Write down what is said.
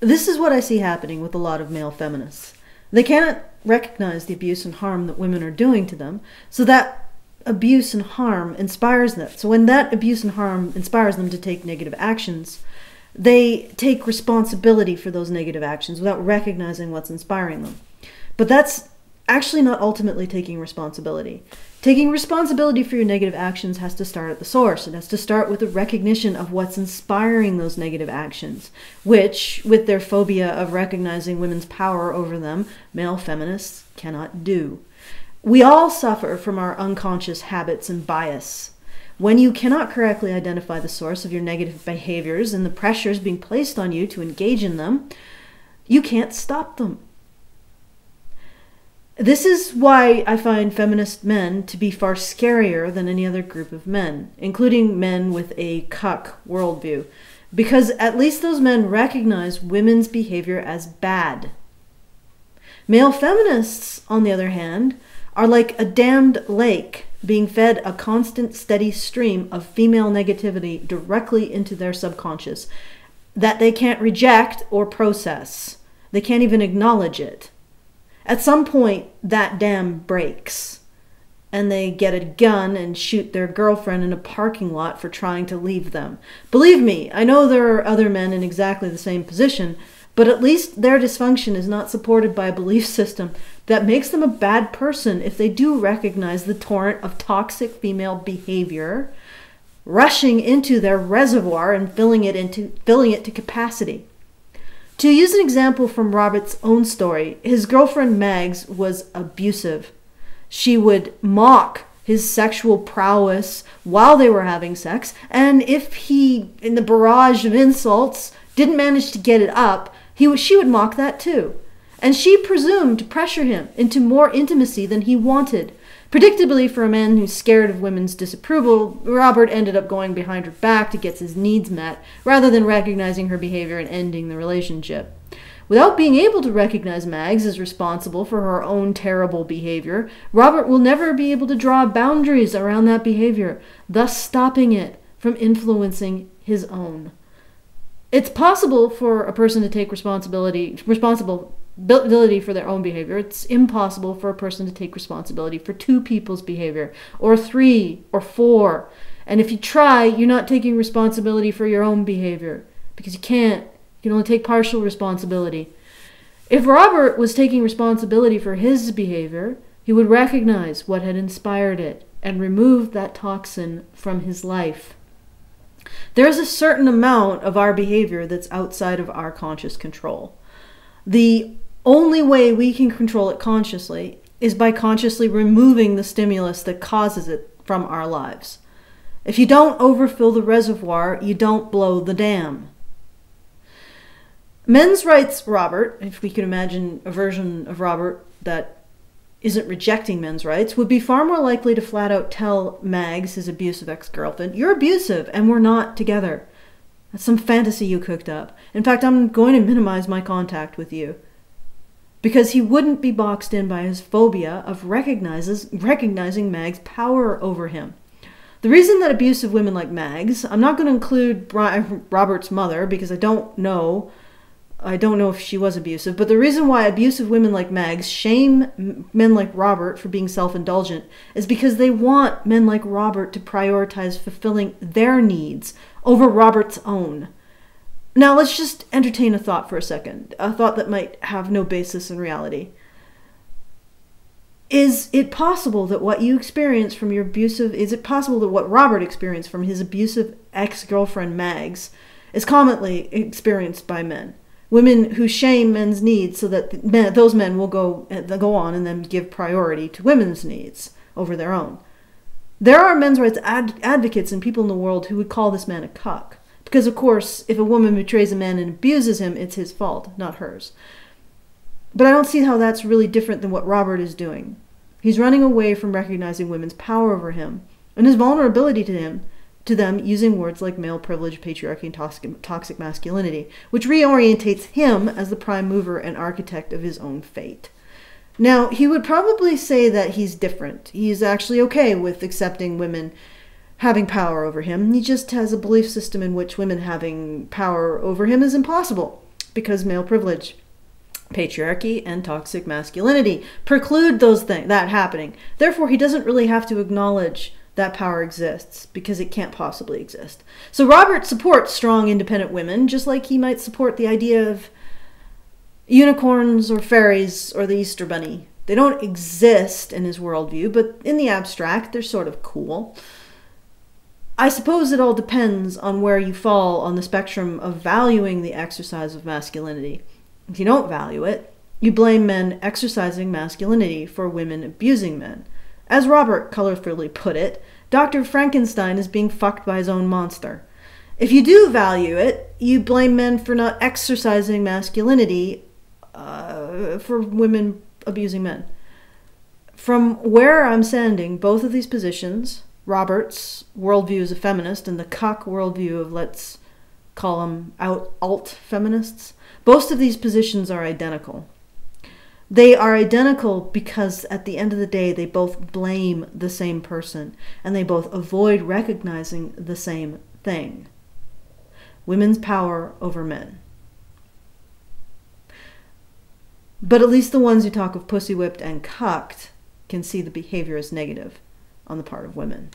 This is what I see happening with a lot of male feminists. They cannot recognize the abuse and harm that women are doing to them, so that abuse and harm inspires them. So when that abuse and harm inspires them to take negative actions, they take responsibility for those negative actions without recognizing what's inspiring them. But that's actually not ultimately taking responsibility. Taking responsibility for your negative actions has to start at the source. It has to start with a recognition of what's inspiring those negative actions, which, with their phobia of recognizing women's power over them, male feminists cannot do. We all suffer from our unconscious habits and bias. When you cannot correctly identify the source of your negative behaviors and the pressures being placed on you to engage in them, you can't stop them. This is why I find feminist men to be far scarier than any other group of men, including men with a cuck worldview, because at least those men recognize women's behavior as bad. Male feminists, on the other hand, are like a dammed lake being fed a constant, steady stream of female negativity directly into their subconscious that they can't reject or process. They can't even acknowledge it. At some point, that dam breaks, and they get a gun and shoot their girlfriend in a parking lot for trying to leave them. Believe me, I know there are other men in exactly the same position, but at least their dysfunction is not supported by a belief system that makes them a bad person if they do recognize the torrent of toxic female behavior rushing into their reservoir and filling it to capacity. To use an example from Robert's own story, his girlfriend Mags was abusive. She would mock his sexual prowess while they were having sex, and if he, in the barrage of insults, didn't manage to get it up, she would mock that too. And she presumed to pressure him into more intimacy than he wanted. Predictably, for a man who's scared of women's disapproval, Robert ended up going behind her back to get his needs met, rather than recognizing her behavior and ending the relationship. Without being able to recognize Mags as responsible for her own terrible behavior, Robert will never be able to draw boundaries around that behavior, thus stopping it from influencing his own. It's possible for a person to take responsibility for their own behavior. It's impossible for a person to take responsibility for two people's behavior, or three, or four. And if you try, you're not taking responsibility for your own behavior, because you can't. You can only take partial responsibility. If Robert was taking responsibility for his behavior, he would recognize what had inspired it and remove that toxin from his life. There is a certain amount of our behavior that's outside of our conscious control. The only way we can control it consciously is by consciously removing the stimulus that causes it from our lives. If you don't overfill the reservoir, you don't blow the dam. Men's rights Robert, if we can imagine a version of Robert that isn't rejecting men's rights, would be far more likely to flat out tell Mags, his abusive ex-girlfriend, "You're abusive and we're not together. That's some fantasy you cooked up. In fact, I'm going to minimize my contact with you." Because he wouldn't be boxed in by his phobia of recognizing Mag's power over him. The reason that abusive women like Mags, I'm not going to include Robert's mother because I don't know if she was abusive, but the reason why abusive women like Mags shame men like Robert for being self-indulgent is because they want men like Robert to prioritize fulfilling their needs over Robert's own. Now let's just entertain a thought for a second, a thought that might have no basis in reality. Is it possible that what you experience from your abusive, is it possible that what Robert experienced from his abusive ex-girlfriend Mags is commonly experienced by men? Women who shame men's needs so that those men will go on and then give priority to women's needs over their own. There are men's rights advocates and people in the world who would call this man a cuck. Because, of course, if a woman betrays a man and abuses him, it's his fault, not hers. But I don't see how that's really different than what Robert is doing. He's running away from recognizing women's power over him and his vulnerability to them using words like male privilege, patriarchy, and toxic masculinity, which reorientates him as the prime mover and architect of his own fate. Now, he would probably say that he's different. He's actually okay with accepting women having power over him. He just has a belief system in which women having power over him is impossible. because male privilege, patriarchy, and toxic masculinity preclude that happening. Therefore, he doesn't really have to acknowledge that power exists because it can't possibly exist. So Robert supports strong, independent women, just like he might support the idea of unicorns or fairies or the Easter Bunny. They don't exist in his worldview, but in the abstract, they're sort of cool. I suppose it all depends on where you fall on the spectrum of valuing the exercise of masculinity. If you don't value it, you blame men exercising masculinity for women abusing men. As Robert colorfully put it, Dr. Frankenstein is being fucked by his own monster. If you do value it, you blame men for not exercising masculinity for women abusing men. From where I'm standing, both of these positions, Robert's worldview as a feminist and the cuck worldview of, let's call them alt-feminists, both of these positions are identical. They are identical because at the end of the day, they both blame the same person and they both avoid recognizing the same thing: women's power over men. But at least the ones who talk of pussy whipped and cucked can see the behavior as negative on the part of women.